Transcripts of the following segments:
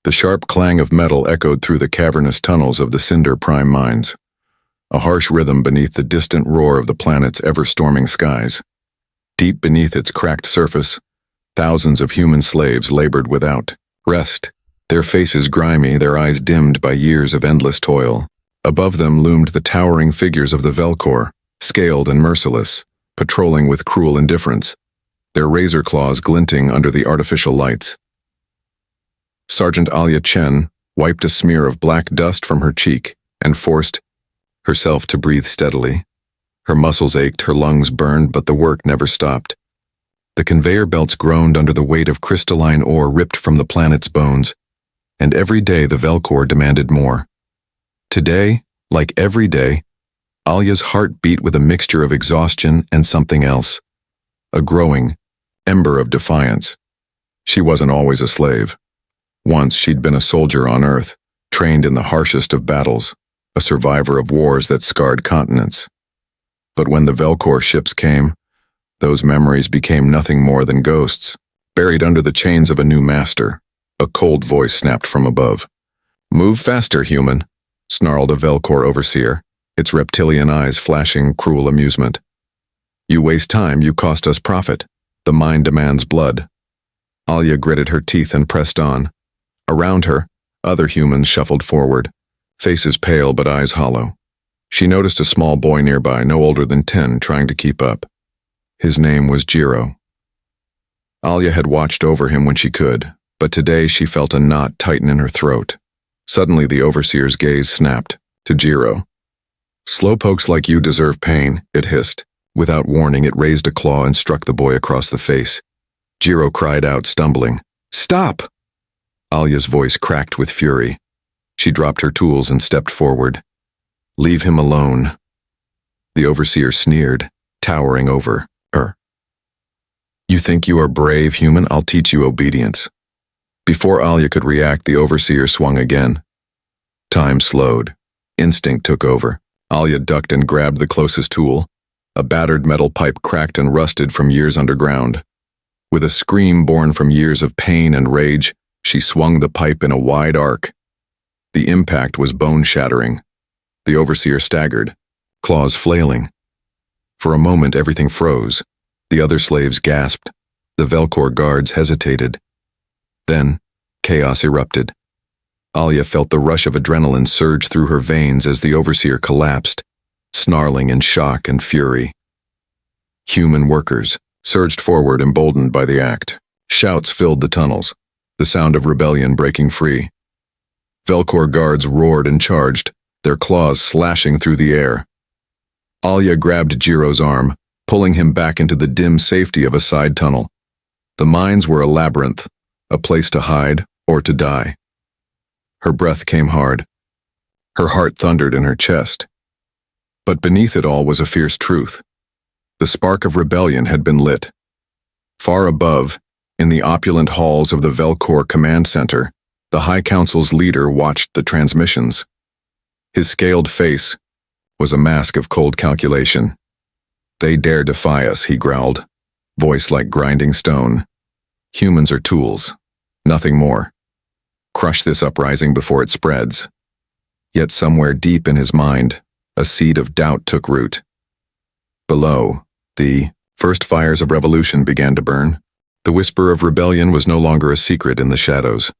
The sharp clang of metal echoed through the cavernous tunnels of the Cinder Prime mines, a harsh rhythm beneath the distant roar of the planet's ever-storming skies. Deep beneath its cracked surface, thousands of human slaves labored without rest, their faces grimy, their eyes dimmed by years of endless toil. Above them loomed the towering figures of the Velcor, scaled and merciless, patrolling with cruel indifference, their razor claws glinting under the artificial lights. Sergeant Alia Chen wiped a smear of black dust from her cheek and forced herself to breathe steadily. Her muscles ached, her lungs burned, but the work never stopped. The conveyor belts groaned under the weight of crystalline ore ripped from the planet's bones, and every day the Velcor demanded more. Today, like every day, Alia's heart beat with a mixture of exhaustion and something else, a growing ember of defiance. She wasn't always a slave. Once she'd been a soldier on Earth, trained in the harshest of battles, a survivor of wars that scarred continents. But when the Velcor ships came, those memories became nothing more than ghosts, buried under the chains of a new master. A cold voice snapped from above. "Move faster, human," snarled a Velcor overseer, its reptilian eyes flashing cruel amusement. "You waste time, you cost us profit. The mine demands blood." Alia gritted her teeth and pressed on. Around her, other humans shuffled forward, faces pale but eyes hollow. She noticed a small boy nearby, no older than 10, trying to keep up. His name was Jiro. Alia had watched over him when she could, but today she felt a knot tighten in her throat. Suddenly the overseer's gaze snapped to Jiro. "Slowpokes like you deserve pain," it hissed. Without warning, it raised a claw and struck the boy across the face. Jiro cried out, stumbling. "Stop!" Alia's voice cracked with fury. She dropped her tools and stepped forward. "Leave him alone." The overseer sneered, towering over her. "You think you are brave, human? I'll teach you obedience." Before Alia could react, the overseer swung again. Time slowed. Instinct took over. Alia ducked and grabbed the closest tool. A battered metal pipe cracked and rusted from years underground. With a scream born from years of pain and rage, she swung the pipe in a wide arc. The impact was bone-shattering. The overseer staggered, claws flailing. For a moment, everything froze. The other slaves gasped. The Velcor guards hesitated. Then, chaos erupted. Alia felt the rush of adrenaline surge through her veins as the overseer collapsed, snarling in shock and fury. Human workers surged forward, emboldened by the act. Shouts filled the tunnels, the sound of rebellion breaking free. Velcor guards roared and charged, their claws slashing through the air. Alia grabbed Jiro's arm, pulling him back into the dim safety of a side tunnel. The mines were a labyrinth, a place to hide or to die. Her breath came hard. Her heart thundered in her chest. But beneath it all was a fierce truth. The spark of rebellion had been lit. Far above, in the opulent halls of the Velcor Command Center, the High Council's leader watched the transmissions. His scaled face was a mask of cold calculation. "They dare defy us," he growled, voice like grinding stone. "Humans are tools, nothing more. Crush this uprising before it spreads." Yet somewhere deep in his mind, a seed of doubt took root. Below, the first fires of revolution began to burn. The whisper of rebellion was no longer a secret in the shadows.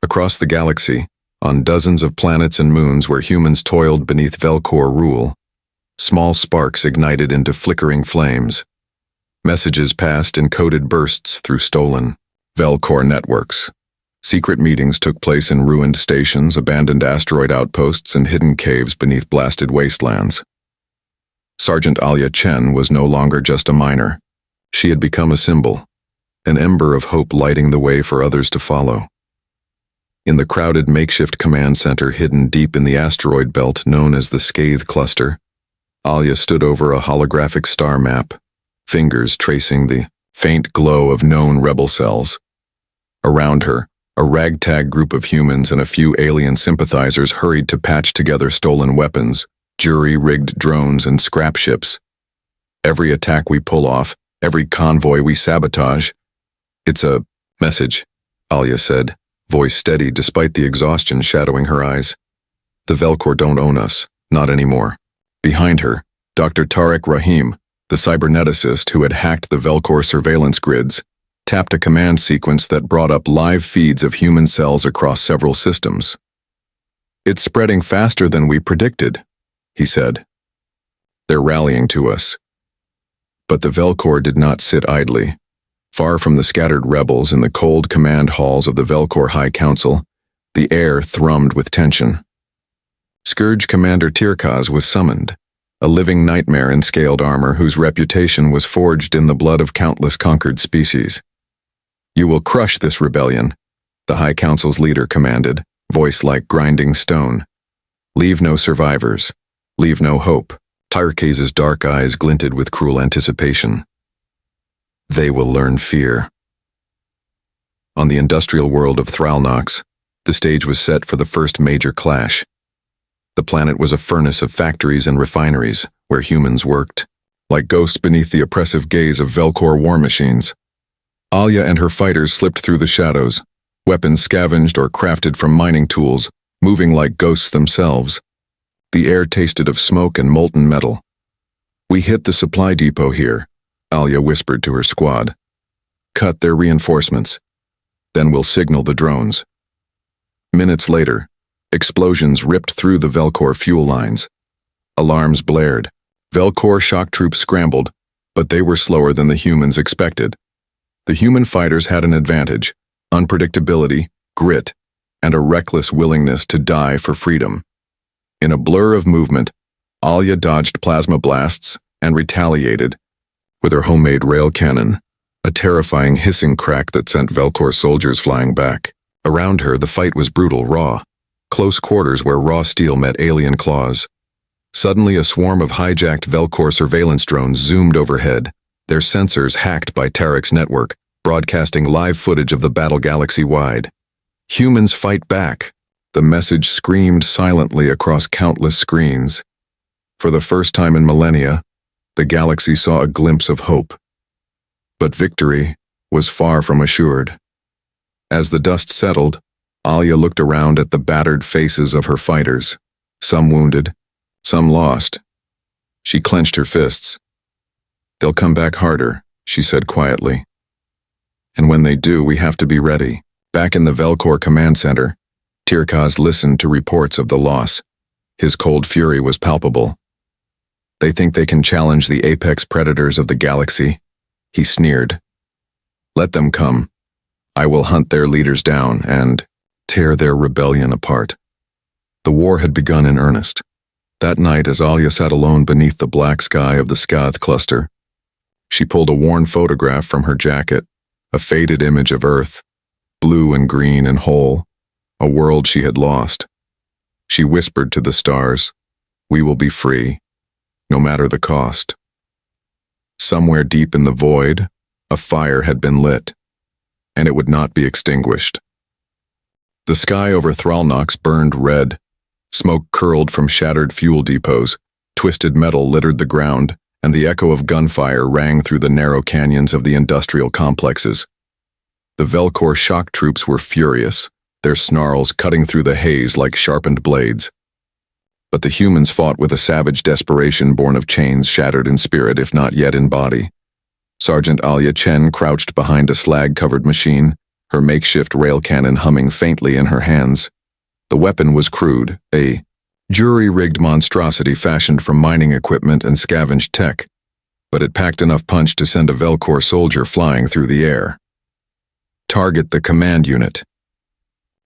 Across the galaxy, on dozens of planets and moons where humans toiled beneath Velcor rule, small sparks ignited into flickering flames. Messages passed in coded bursts through stolen Velcor networks. Secret meetings took place in ruined stations, abandoned asteroid outposts, and hidden caves beneath blasted wastelands. Sergeant Alia Chen was no longer just a miner. She had become a symbol, an ember of hope lighting the way for others to follow. In the crowded makeshift command center hidden deep in the asteroid belt known as the Scathe Cluster, Alia stood over a holographic star map, fingers tracing the faint glow of known rebel cells. Around her, a ragtag group of humans and a few alien sympathizers hurried to patch together stolen weapons, jury-rigged drones, and scrap ships. "Every attack we pull off, every convoy we sabotage, it's a message," Alia said, voice steady despite the exhaustion shadowing her eyes. The Velcor don't own us, not anymore. Behind her, Dr. Tariq Rahim, the cyberneticist who had hacked the Velcor surveillance grids, tapped a command sequence that brought up live feeds of human cells across several systems. "It's spreading faster than we predicted," he said. "They're rallying to us." But the Velcor did not sit idly. Far from the scattered rebels in the cold command halls of the Velcor High Council, the air thrummed with tension. Scourge Commander Tirkaz was summoned, a living nightmare in scaled armor whose reputation was forged in the blood of countless conquered species. "You will crush this rebellion," the High Council's leader commanded, voice like grinding stone. "Leave no survivors. Leave no hope." Tirkaz's dark eyes glinted with cruel anticipation. "They will learn fear." On the industrial world of Thralnox, the stage was set for the first major clash. The planet was a furnace of factories and refineries where humans worked, like ghosts beneath the oppressive gaze of Velcor war machines. Alia and her fighters slipped through the shadows, weapons scavenged or crafted from mining tools, moving like ghosts themselves. The air tasted of smoke and molten metal. "We hit the supply depot here," Alia whispered to her squad. "Cut their reinforcements. Then we'll signal the drones." Minutes later, explosions ripped through the Velcor fuel lines. Alarms blared. Velcor shock troops scrambled, but they were slower than the humans expected. The human fighters had an advantage: unpredictability, grit, and a reckless willingness to die for freedom. In a blur of movement, Alia dodged plasma blasts and retaliated with her homemade rail cannon, a terrifying hissing crack that sent Velcor soldiers flying back. Around her, the fight was brutal, raw. Close quarters where raw steel met alien claws. Suddenly, a swarm of hijacked Velcor surveillance drones zoomed overhead, their sensors hacked by Tariq's network, broadcasting live footage of the battle galaxy-wide. "Humans fight back," the message screamed silently across countless screens. For the first time in millennia, the galaxy saw a glimpse of hope. But victory was far from assured. As the dust settled, Alia looked around at the battered faces of her fighters, some wounded, some lost. She clenched her fists. "They'll come back harder," she said quietly. "And when they do, we have to be ready." Back in the Velcor command center, Tirkaz listened to reports of the loss. His cold fury was palpable. "They think they can challenge the apex predators of the galaxy," he sneered. "Let them come. I will hunt their leaders down and tear their rebellion apart." The war had begun in earnest. That night, as Alia sat alone beneath the black sky of the Skath cluster, she pulled a worn photograph from her jacket, a faded image of Earth, blue and green and whole, a world she had lost. She whispered to the stars, "We will be free, no matter the cost." Somewhere deep in the void, a fire had been lit, and it would not be extinguished. The sky over Thralnox burned red. Smoke curled from shattered fuel depots, twisted metal littered the ground, and the echo of gunfire rang through the narrow canyons of the industrial complexes. The Velcor shock troops were furious, their snarls cutting through the haze like sharpened blades. But the humans fought with a savage desperation born of chains shattered in spirit if not yet in body. Sergeant Alia Chen crouched behind a slag-covered machine, her makeshift rail cannon humming faintly in her hands. The weapon was crude, a jury-rigged monstrosity fashioned from mining equipment and scavenged tech, but it packed enough punch to send a Velcor soldier flying through the air. "Target the command unit,"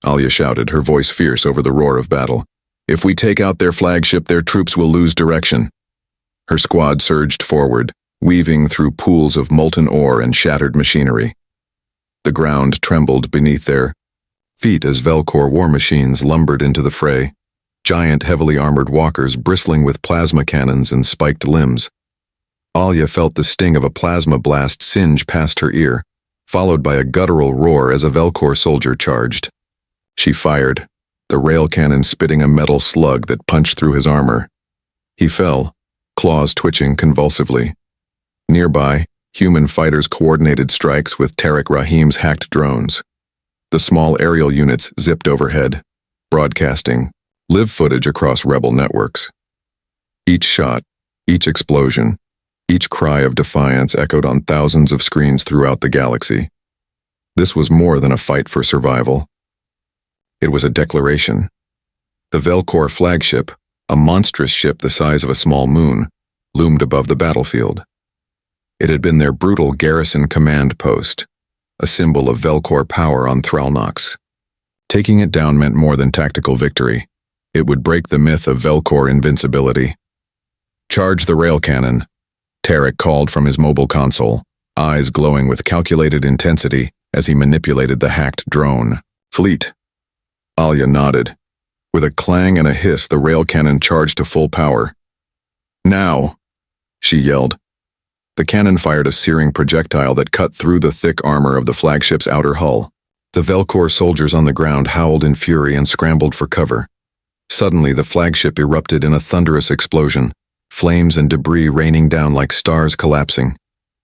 Alia shouted, her voice fierce over the roar of battle. "If we take out their flagship, their troops will lose direction." Her squad surged forward, weaving through pools of molten ore and shattered machinery. The ground trembled beneath their feet as Velcor war machines lumbered into the fray, giant heavily armored walkers bristling with plasma cannons and spiked limbs. Alia felt the sting of a plasma blast singe past her ear, followed by a guttural roar as a Velcor soldier charged. She fired, the rail cannon spitting a metal slug that punched through his armor. He fell, claws twitching convulsively. Nearby, human fighters coordinated strikes with Tariq Rahim's hacked drones. The small aerial units zipped overhead, broadcasting live footage across rebel networks. Each shot, each explosion, each cry of defiance echoed on thousands of screens throughout the galaxy. This was more than a fight for survival. It was a declaration. The Velcor flagship, a monstrous ship the size of a small moon, loomed above the battlefield. It had been their brutal garrison command post, a symbol of Velcor power on Thralnox. Taking it down meant more than tactical victory. It would break the myth of Velcor invincibility. "Charge the rail cannon," Tarek called from his mobile console, eyes glowing with calculated intensity as he manipulated the hacked drone. "Fleet." Alia nodded. With a clang and a hiss, the rail cannon charged to full power. "Now!" she yelled. The cannon fired a searing projectile that cut through the thick armor of the flagship's outer hull. The Velcor soldiers on the ground howled in fury and scrambled for cover. Suddenly, the flagship erupted in a thunderous explosion, flames and debris raining down like stars collapsing.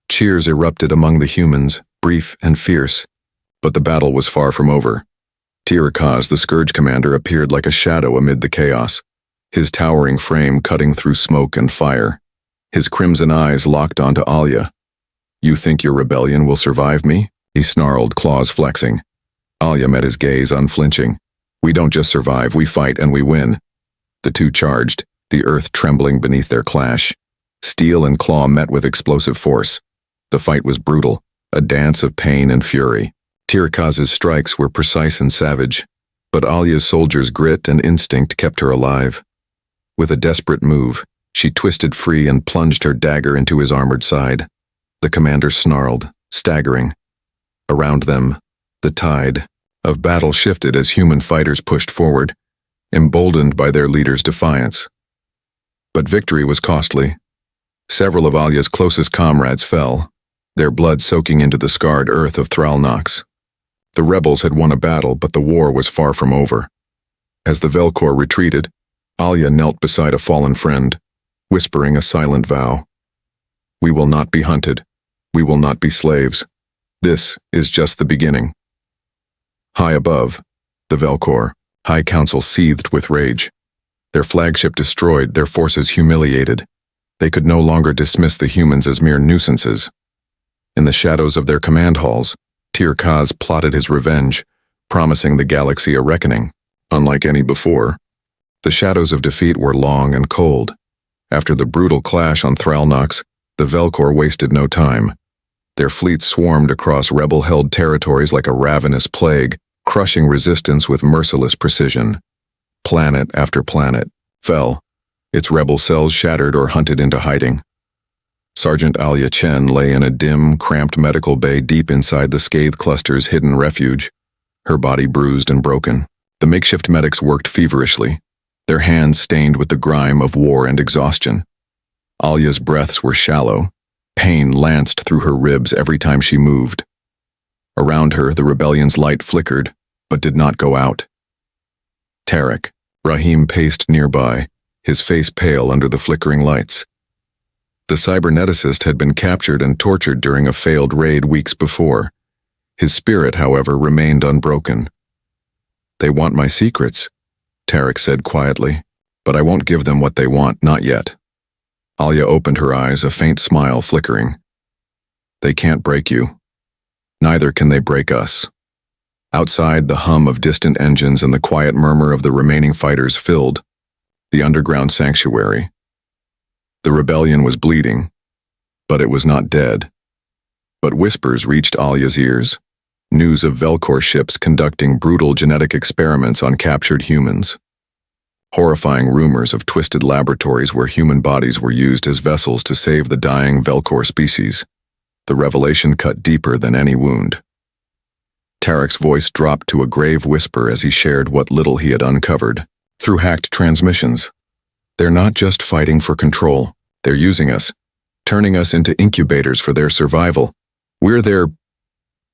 Cheers erupted among the humans, brief and fierce. But the battle was far from over. Tirakaz, the Scourge commander, appeared like a shadow amid the chaos, his towering frame cutting through smoke and fire. His crimson eyes locked onto Alia. "You think your rebellion will survive me?" he snarled, claws flexing. Alia met his gaze, unflinching. "We don't just survive, we fight and we win." The two charged, the earth trembling beneath their clash. Steel and claw met with explosive force. The fight was brutal, a dance of pain and fury. Tirakaz's strikes were precise and savage, but Alia's soldiers' grit and instinct kept her alive. With a desperate move, she twisted free and plunged her dagger into his armored side. The commander snarled, staggering. Around them, the tide of battle shifted as human fighters pushed forward, emboldened by their leader's defiance. But victory was costly. Several of Alia's closest comrades fell, their blood soaking into the scarred earth of Thralnox. The rebels had won a battle, but the war was far from over. As the Velcor retreated, Alia knelt beside a fallen friend, whispering a silent vow. "We will not be hunted. We will not be slaves. This is just the beginning." High above, the Velcor, High Council seethed with rage. Their flagship destroyed, their forces humiliated. They could no longer dismiss the humans as mere nuisances. In the shadows of their command halls, Tirakaz plotted his revenge, promising the galaxy a reckoning. Unlike any before, the shadows of defeat were long and cold. After the brutal clash on Thralnox, the Velcor wasted no time. Their fleet swarmed across rebel-held territories like a ravenous plague, crushing resistance with merciless precision. Planet after planet fell, its rebel cells shattered or hunted into hiding. Sergeant Alia Chen lay in a dim, cramped medical bay deep inside the Scathe Cluster's hidden refuge, her body bruised and broken. The makeshift medics worked feverishly, their hands stained with the grime of war and exhaustion. Alia's breaths were shallow. Pain lanced through her ribs every time she moved. Around her, the rebellion's light flickered, but did not go out. Tarek, Rahim paced nearby, his face pale under the flickering lights. The cyberneticist had been captured and tortured during a failed raid weeks before. His spirit, however, remained unbroken. "They want my secrets," Tarek said quietly, "but I won't give them what they want, not yet." Alia opened her eyes, a faint smile flickering. "They can't break you. Neither can they break us." Outside, the hum of distant engines and the quiet murmur of the remaining fighters filled the underground sanctuary. The rebellion was bleeding, but it was not dead. But whispers reached Alia's ears, news of Velcor ships conducting brutal genetic experiments on captured humans. Horrifying rumors of twisted laboratories where human bodies were used as vessels to save the dying Velcor species. The revelation cut deeper than any wound. Tarek's voice dropped to a grave whisper as he shared what little he had uncovered through hacked transmissions. "They're not just fighting for control. They're using us, turning us into incubators for their survival. We're their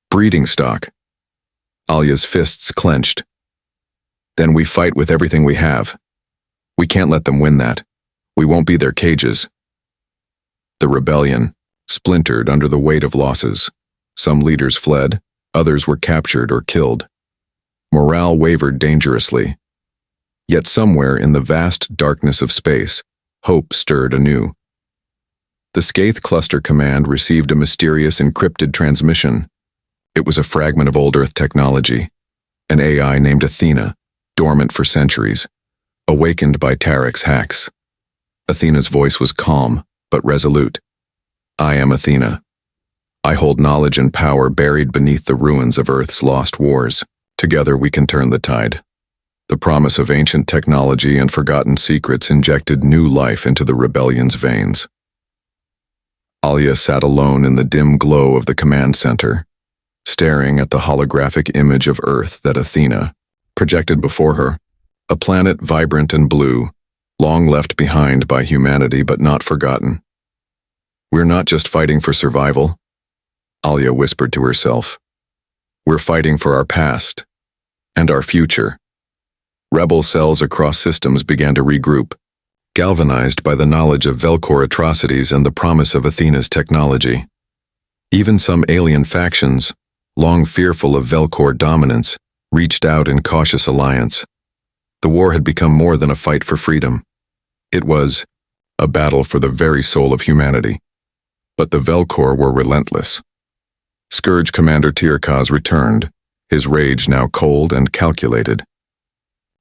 breeding stock." Alia's fists clenched. "Then we fight with everything we have. We can't let them win that. We won't be their cages." The rebellion splintered under the weight of losses. Some leaders fled, others were captured or killed. Morale wavered dangerously. Yet somewhere in the vast darkness of space, hope stirred anew. The Skaith Cluster Command received a mysterious encrypted transmission. It was a fragment of old Earth technology, an AI named Athena, dormant for centuries, awakened by Tarek's hacks. Athena's voice was calm, but resolute. I am Athena. I hold knowledge and power buried beneath the ruins of Earth's lost wars. Together we can turn the tide. The promise of ancient technology and forgotten secrets injected new life into the rebellion's veins. Alia sat alone in the dim glow of the command center, staring at the holographic image of Earth that Athena projected before her, a planet vibrant and blue, long left behind by humanity but not forgotten. We're not just fighting for survival, Alia whispered to herself. We're fighting for our past and our future. Rebel cells across systems began to regroup, galvanized by the knowledge of Velcor atrocities and the promise of Athena's technology. Even some alien factions, long fearful of Velcor dominance, reached out in cautious alliance. The war had become more than a fight for freedom. It was a battle for the very soul of humanity. But the Velcor were relentless. Scourge Commander Tirkaz returned, his rage now cold and calculated.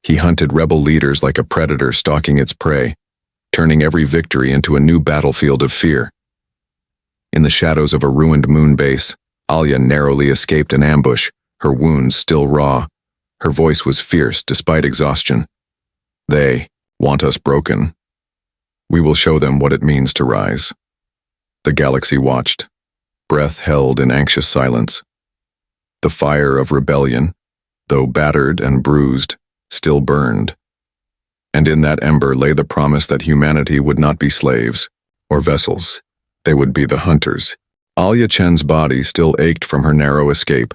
He hunted rebel leaders like a predator stalking its prey, turning every victory into a new battlefield of fear. In the shadows of a ruined moon base, Alia narrowly escaped an ambush, her wounds still raw. Her voice was fierce despite exhaustion. They want us broken. We will show them what it means to rise. The galaxy watched, breath held in anxious silence. The fire of rebellion, though battered and bruised, still burned. And in that ember lay the promise that humanity would not be slaves or vessels. They would be the hunters. Alia Chen's body still ached from her narrow escape,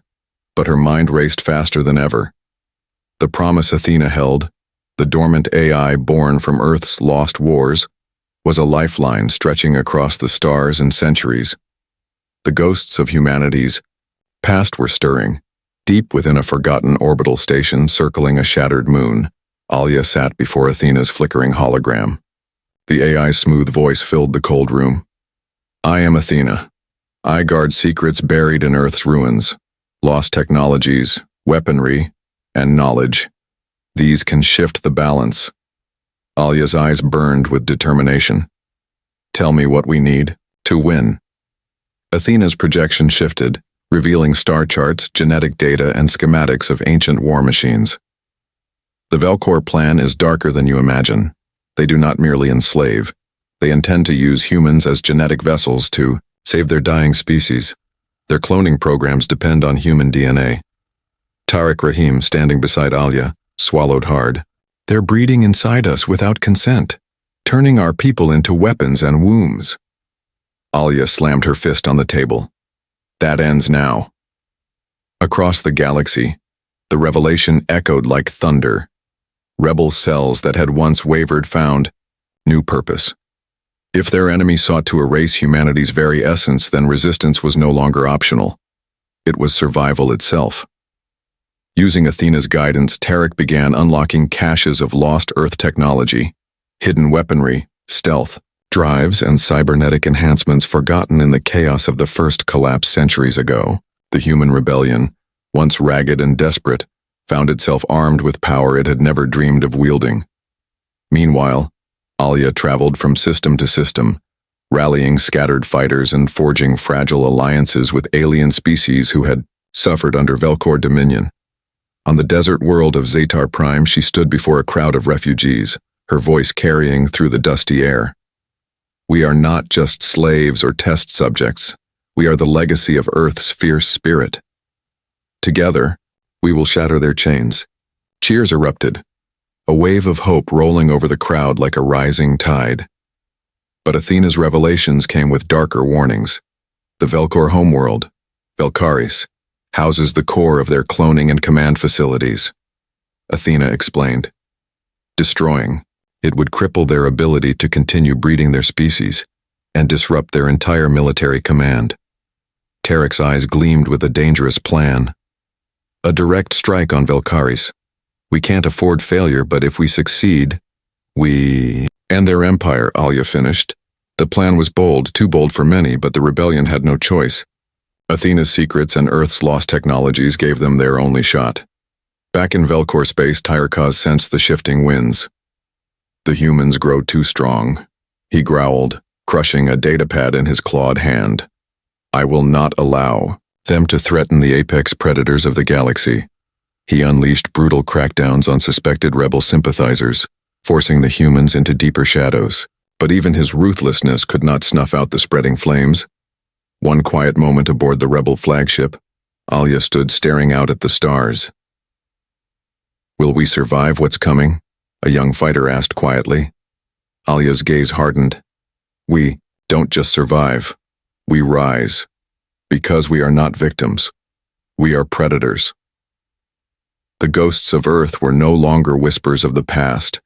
but her mind raced faster than ever. The promise Athena held, the dormant AI born from Earth's lost wars, was a lifeline stretching across the stars and centuries. The ghosts of humanity's past were stirring. Deep within a forgotten orbital station circling a shattered moon, Alia sat before Athena's flickering hologram. The AI's smooth voice filled the cold room. I am Athena. I guard secrets buried in Earth's ruins, lost technologies, weaponry, and knowledge. These can shift the balance. Alia's eyes burned with determination. Tell me what we need to win. Athena's projection shifted, revealing star charts, genetic data, and schematics of ancient war machines. The Velcor plan is darker than you imagine. They do not merely enslave. They intend to use humans as genetic vessels to save their dying species. Their cloning programs depend on human DNA. Tariq Rahim, standing beside Alia, swallowed hard. They're breeding inside us without consent, turning our people into weapons and wombs. Alia slammed her fist on the table. That ends now. Across the galaxy, the revelation echoed like thunder. Rebel cells that had once wavered found new purpose. If their enemy sought to erase humanity's very essence, then resistance was no longer optional. It was survival itself. Using Athena's guidance, Tariq began unlocking caches of lost Earth technology, hidden weaponry, stealth, drives, and cybernetic enhancements forgotten in the chaos of the first collapse centuries ago. The human rebellion, once ragged and desperate, found itself armed with power it had never dreamed of wielding. Meanwhile, Alia traveled from system to system, rallying scattered fighters and forging fragile alliances with alien species who had suffered under Velcor dominion. On the desert world of Zetar Prime, she stood before a crowd of refugees, her voice carrying through the dusty air. We are not just slaves or test subjects. We are the legacy of Earth's fierce spirit. Together, we will shatter their chains. Cheers erupted, a wave of hope rolling over the crowd like a rising tide. But Athena's revelations came with darker warnings. The Velcor homeworld, Velcaris, houses the core of their cloning and command facilities. Athena explained. Destroying it would cripple their ability to continue breeding their species and disrupt their entire military command. Tariq's eyes gleamed with a dangerous plan. A direct strike on Velkaris. We can't afford failure, but if we succeed, we end their empire, Alia finished. The plan was bold, too bold for many, but the rebellion had no choice. Athena's secrets and Earth's lost technologies gave them their only shot. Back in Velkor space, Tyrekaz sensed the shifting winds. The humans grow too strong. He growled, crushing a datapad in his clawed hand. I will not allow them to threaten the apex predators of the galaxy. He unleashed brutal crackdowns on suspected rebel sympathizers, forcing the humans into deeper shadows. But even his ruthlessness could not snuff out the spreading flames. One quiet moment aboard the rebel flagship, Alia stood staring out at the stars. Will we survive what's coming? A young fighter asked quietly. Alia's gaze hardened. We don't just survive. We rise. Because we are not victims. We are predators. The ghosts of Earth were no longer whispers of the past.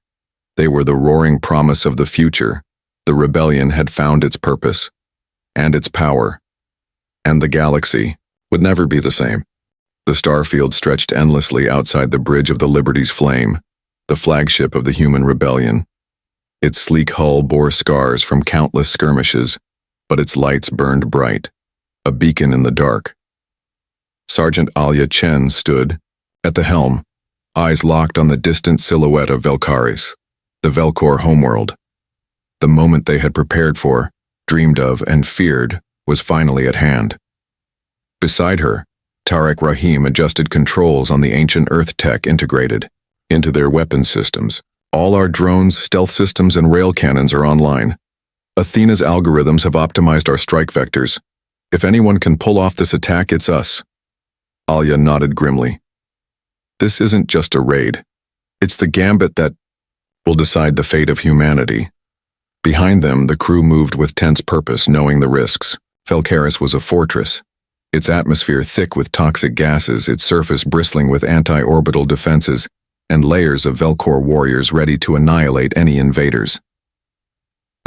They were the roaring promise of the future. The rebellion had found its purpose, and its power, and the galaxy would never be the same. The starfield stretched endlessly outside the bridge of the Liberty's Flame, the flagship of the human rebellion. Its sleek hull bore scars from countless skirmishes, but its lights burned bright, a beacon in the dark. Sergeant Alia Chen stood at the helm, eyes locked on the distant silhouette of Velkaris, the Velkor homeworld. The moment they had prepared for, dreamed of, and feared was finally at hand. Beside her, Tarek Rahim adjusted controls on the ancient Earth tech integrated into their weapon systems. All our drones, stealth systems, and rail cannons are online. Athena's algorithms have optimized our strike vectors. If anyone can pull off this attack, it's us. Alia nodded grimly. This isn't just a raid. It's the gambit that will decide the fate of humanity. Behind them, the crew moved with tense purpose, knowing the risks. Velkaris was a fortress, its atmosphere thick with toxic gases, its surface bristling with anti-orbital defenses, and layers of Velkor warriors ready to annihilate any invaders.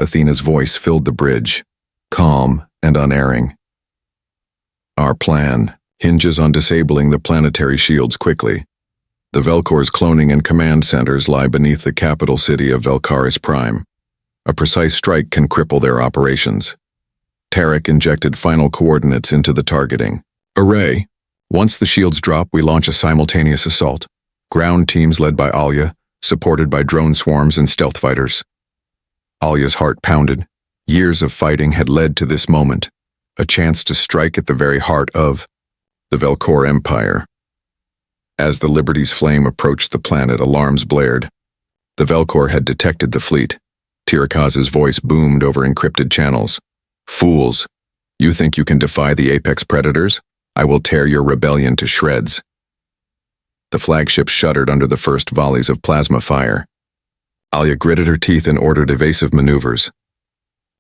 Athena's voice filled the bridge, calm and unerring. Our plan hinges on disabling the planetary shields quickly. The Velkor's cloning and command centers lie beneath the capital city of Velkaris Prime. A precise strike can cripple their operations. Tarek injected final coordinates into the targeting array. Once the shields drop, we launch a simultaneous assault. Ground teams led by Alia, supported by drone swarms and stealth fighters. Alia's heart pounded. Years of fighting had led to this moment, a chance to strike at the very heart of the Velkor Empire. As the Liberty's Flame approached the planet, alarms blared. The Velkor had detected the fleet. Tyrekaz's voice boomed over encrypted channels. Fools! You think you can defy the apex predators? I will tear your rebellion to shreds. The flagship shuddered under the first volleys of plasma fire. Alia gritted her teeth and ordered evasive maneuvers.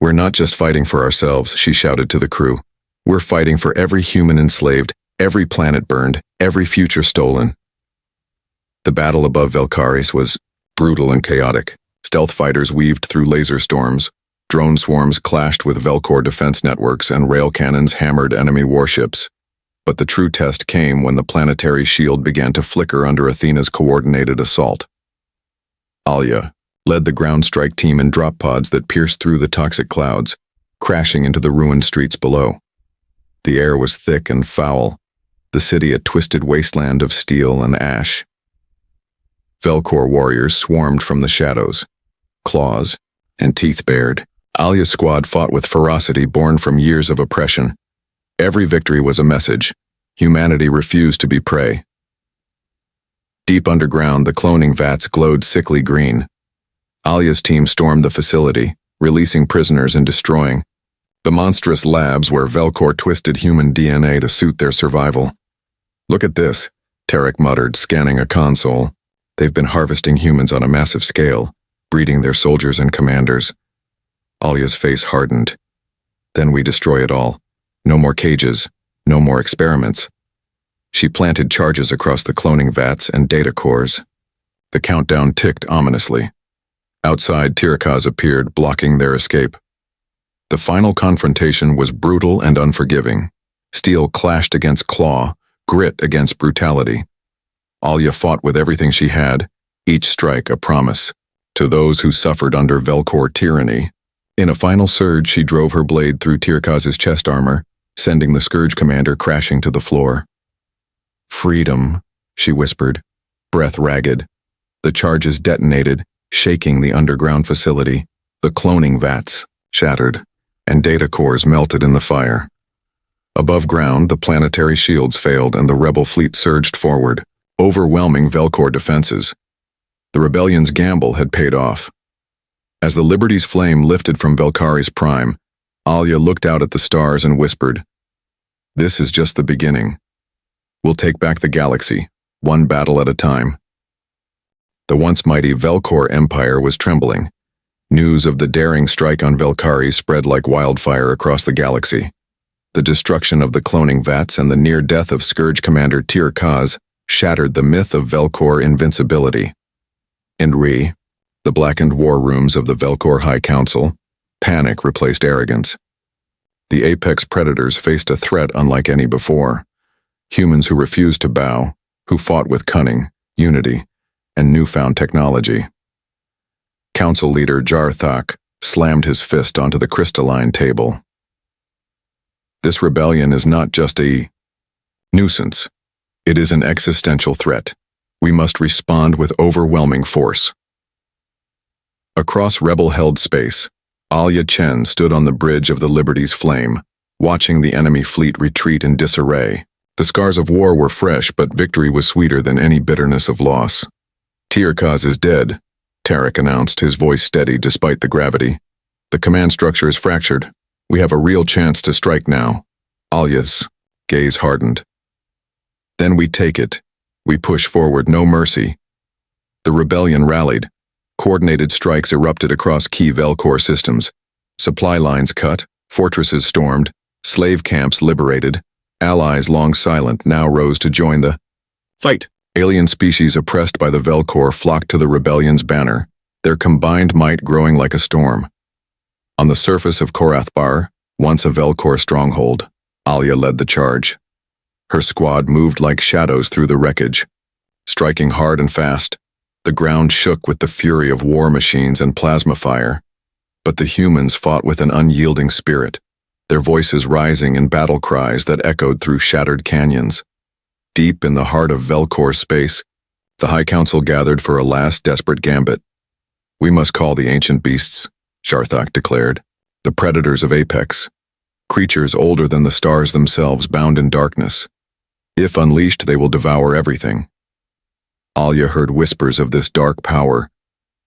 We're not just fighting for ourselves, she shouted to the crew. We're fighting for every human enslaved, every planet burned, every future stolen. The battle above Velkaris was brutal and chaotic. Stealth fighters weaved through laser storms, drone swarms clashed with Velkor defense networks, and rail cannons hammered enemy warships. But the true test came when the planetary shield began to flicker under Athena's coordinated assault. Alia led the ground strike team in drop pods that pierced through the toxic clouds, crashing into the ruined streets below. The air was thick and foul, the city a twisted wasteland of steel and ash. Velkor warriors swarmed from the shadows, claws and teeth bared. Alia's squad fought with ferocity born from years of oppression. Every victory was a message. Humanity refused to be prey. Deep underground, the cloning vats glowed sickly green. Alia's team stormed the facility, releasing prisoners and destroying the monstrous labs where Velkor twisted human DNA to suit their survival. Look at this, Tarek muttered, scanning a console. They've been harvesting humans on a massive scale, breeding their soldiers and commanders. Alia's face hardened. Then we destroy it all. No more cages, no more experiments. She planted charges across the cloning vats and data cores. The countdown ticked ominously. Outside, Tyrekaz appeared, blocking their escape. The final confrontation was brutal and unforgiving. Steel clashed against claw, Grit against brutality. Alia fought with everything she had, each strike a promise, to those who suffered under Velcor tyranny. In a final surge, she drove her blade through Tirkaz's chest armor, sending the Scourge commander crashing to the floor. "Freedom," she whispered, breath ragged. The charges detonated, shaking the underground facility. The cloning vats shattered, and data cores melted in the fire. Above ground, the planetary shields failed and the rebel fleet surged forward, overwhelming Velcor defenses. The rebellion's gamble had paid off. As the Liberty's flame lifted from Velkari's prime, Alia looked out at the stars and whispered, "This is just the beginning. We'll take back the galaxy, one battle at a time." The once mighty Velcor Empire was trembling. News of the daring strike on Velkari spread like wildfire across the galaxy. The destruction of the cloning vats and the near death of Scourge Commander Tirkaz shattered the myth of Velcor invincibility. In Re, the blackened war rooms of the Velcor High Council, panic replaced arrogance. The apex predators faced a threat unlike any before. Humans who refused to bow, who fought with cunning, unity, and newfound technology. Council leader Jarthak slammed his fist onto the crystalline table. This rebellion is not just a nuisance. It is an existential threat. We must respond with overwhelming force. Across rebel-held space, Alia Chen stood on the bridge of the Liberty's flame, watching the enemy fleet retreat in disarray. The scars of war were fresh, but victory was sweeter than any bitterness of loss. "Tirkaz is dead," Tarek announced, his voice steady despite the gravity. "The command structure is fractured. We have a real chance to strike now." Alia's gaze hardened. "Then we take it. We push forward, no mercy." The rebellion rallied. Coordinated strikes erupted across key Velcor systems. Supply lines cut, fortresses stormed, slave camps liberated. Allies long silent now rose to join the fight. Alien species oppressed by the Velcor flocked to the rebellion's banner, their combined might growing like a storm. On the surface of Korathbar, once a Velcor stronghold, Alia led the charge. Her squad moved like shadows through the wreckage, striking hard and fast. The ground shook with the fury of war machines and plasma fire, but the humans fought with an unyielding spirit, their voices rising in battle cries that echoed through shattered canyons. Deep in the heart of Velcor space, the High Council gathered for a last desperate gambit. "We must call the ancient beasts," Jarthak declared, "the predators of Apex, creatures older than the stars themselves bound in darkness. If unleashed, they will devour everything." Alia heard whispers of this dark power,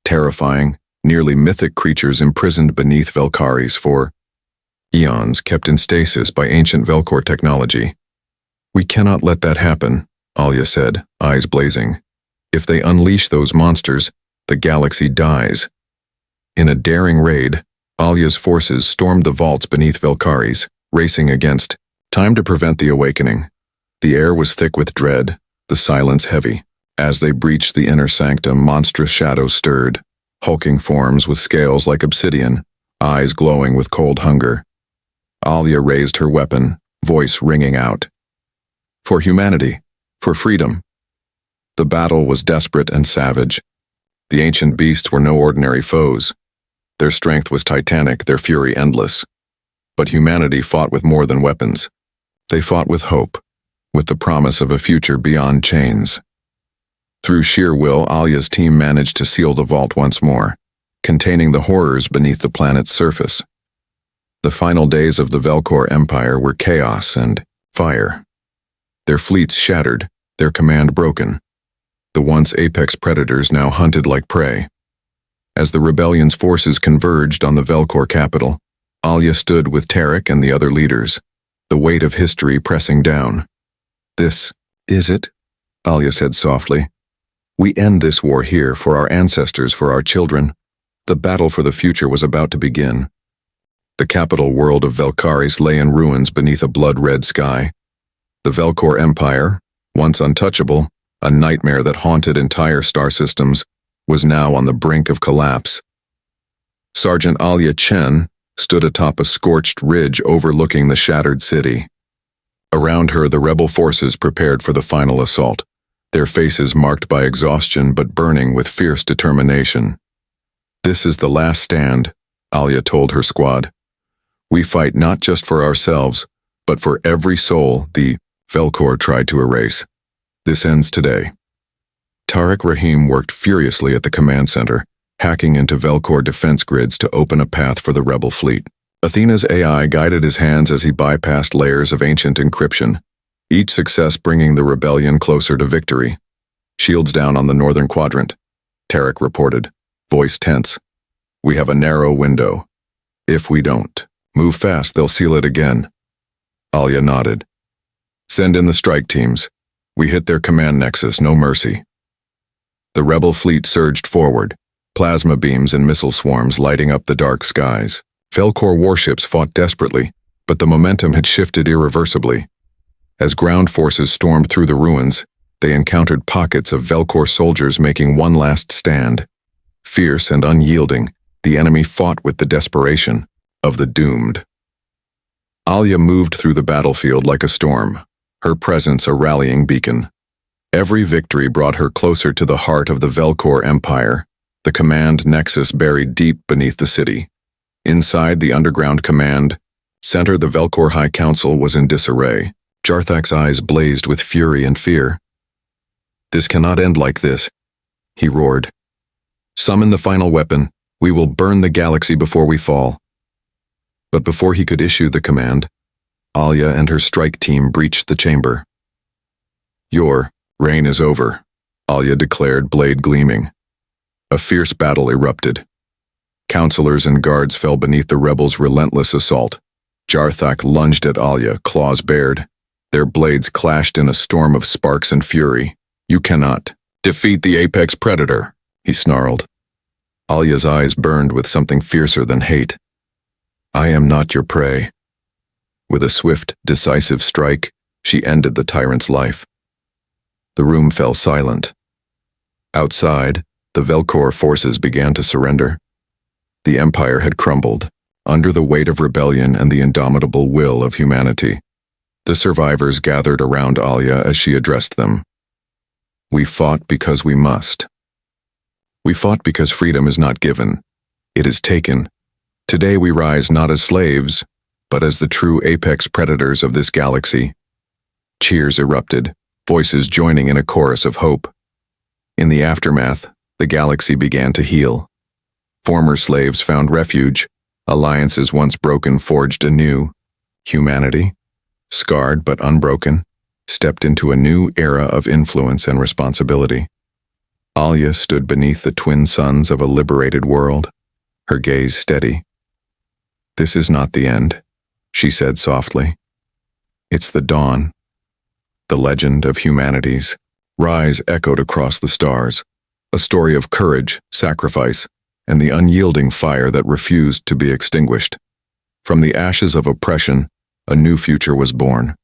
terrifying, nearly mythic creatures imprisoned beneath Velkaris for eons, kept in stasis by ancient Velcor technology. "We cannot let that happen," Alia said, eyes blazing. "If they unleash those monsters, the galaxy dies." In a daring raid, Alia's forces stormed the vaults beneath Velkaris, racing against time to prevent the awakening. The air was thick with dread, the silence heavy. As they breached the inner sanctum, monstrous shadows stirred, hulking forms with scales like obsidian, eyes glowing with cold hunger. Alia raised her weapon, voice ringing out. "For humanity, for freedom." The battle was desperate and savage. The ancient beasts were no ordinary foes. Their strength was titanic, their fury endless. But humanity fought with more than weapons. They fought with hope, with the promise of a future beyond chains. Through sheer will, Alia's team managed to seal the vault once more, containing the horrors beneath the planet's surface. The final days of the Velcor Empire were chaos and fire. Their fleets shattered, their command broken. The once apex predators now hunted like prey. As the rebellion's forces converged on the Velcor capital, Alia stood with Tarek and the other leaders, the weight of history pressing down. "This is it," Alia said softly. "We end this war here for our ancestors, for our children." The battle for the future was about to begin. The capital world of Velkaris lay in ruins beneath a blood-red sky. The Velcor Empire, once untouchable, a nightmare that haunted entire star systems, was now on the brink of collapse. Sergeant Alia Chen stood atop a scorched ridge overlooking the shattered city. Around her, the rebel forces prepared for the final assault, their faces marked by exhaustion but burning with fierce determination. "This is the last stand," Alia told her squad. "We fight not just for ourselves, but for every soul the Velcor tried to erase. This ends today." Tariq Rahim worked furiously at the command center, hacking into Velcor defense grids to open a path for the rebel fleet. Athena's AI guided his hands as he bypassed layers of ancient encryption, each success bringing the rebellion closer to victory. "Shields down on the northern quadrant," Tariq reported, voice tense. "We have a narrow window. If we don't move fast, they'll seal it again." Alia nodded. "Send in the strike teams. We hit their command nexus, no mercy." The rebel fleet surged forward, plasma beams and missile swarms lighting up the dark skies. Velcor warships fought desperately, but the momentum had shifted irreversibly. As ground forces stormed through the ruins, they encountered pockets of Velcor soldiers making one last stand. Fierce and unyielding, the enemy fought with the desperation of the doomed. Alia moved through the battlefield like a storm, her presence a rallying beacon. Every victory brought her closer to the heart of the Velcor Empire, the command nexus buried deep beneath the city. Inside the underground command center, the Velcor High Council was in disarray. Jarthak's eyes blazed with fury and fear. "This cannot end like this," he roared. "Summon the final weapon. We will burn the galaxy before we fall." But before he could issue the command, Alia and her strike team breached the chamber. "Your reign is over," Alia declared, blade gleaming. A fierce battle erupted. Counselors and guards fell beneath the rebels' relentless assault. Jarthak lunged at Alia, claws bared. Their blades clashed in a storm of sparks and fury. "You cannot defeat the apex predator," he snarled. Alia's eyes burned with something fiercer than hate. "I am not your prey." With a swift, decisive strike, she ended the tyrant's life. The room fell silent. Outside, the Velcor forces began to surrender. The Empire had crumbled, under the weight of rebellion and the indomitable will of humanity. The survivors gathered around Alia as she addressed them. "We fought because we must. We fought because freedom is not given. It is taken. Today we rise not as slaves, but as the true apex predators of this galaxy." Cheers erupted, voices joining in a chorus of hope. In the aftermath, the galaxy began to heal. Former slaves found refuge, alliances once broken forged anew. Humanity, scarred but unbroken, stepped into a new era of influence and responsibility. Alia stood beneath the twin suns of a liberated world, her gaze steady. "This is not the end," she said softly. "It's the dawn." The legend of humanity's rise echoed across the stars, a story of courage, sacrifice, and the unyielding fire that refused to be extinguished. From the ashes of oppression, a new future was born.